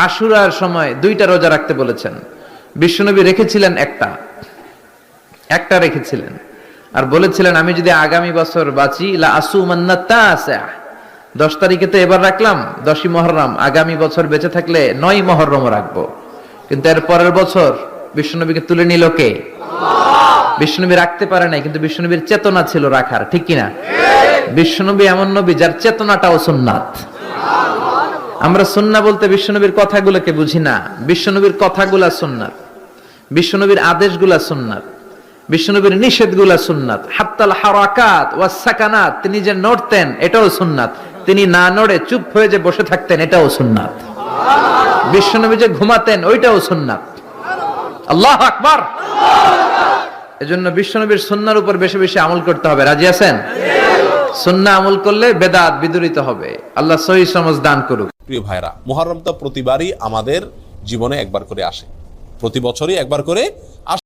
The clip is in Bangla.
আশুরার সময় 2টা রোজা রাখতে বলেছেন। বিশ্বনবী রেখেছিলেন একটা রেখেছিলেন, আর বলেছিলেন আমি যদি আগামী বছর বাঁচি লা আসুমান্না তাসা, 10 তারিখে তো এবার রাখলাম 10ই মুহররম, আগামী বছর বেঁচে থাকলে 9ই মুহররম রাখবো। কিন্তু এর পরের বছর বিশ্বনবীকে তুলে নিল কে? বিশ্বনবী রাখতে পারে নাই, কিন্তু বিশ্বনবীর চেতনা ছিল রাখার, ঠিক কিনা? বিশ্বনবী এমন নবী যার চেতনাটাও সুন্নাত। আমরা সুন্নাহ বলতে বিশ্বনবীর কথাগুলোকে বুঝি না, বিশ্বনবীর কথাগুলা সুন্নাত, বিশ্বনবীর আদেশগুলা সুন্নাত, বিশ্বনবীর নিষেধগুলা সুন্নাত। হাত্তাল হারাকাত ওয়াস সাকানাত, তিনি যে নড়তেন এটাও সুন্নাত, তিনি না নড়ে চুপ হয়ে যে বসে থাকতেন এটাও সুন্নাত। বিশ্বনবী যে ঘুমাতেন ওইটাও সুন্নাত। আল্লাহু আকবার। এজন্য বিশ্বনবীর সুন্নাহর উপর বেশি বেশি আমল করতে হবে। রাজি আছেন? সুন্নাহ আমল করলে বেদাত বিদুরিত হবে। আল্লাহ সহিহ সমঝ দান করুক। প্রিয় ভাইরা, মুহররম তো প্রতিবারই আমাদের জীবনে একবার করে আসে, প্রতি বছরই একবার করে আসে।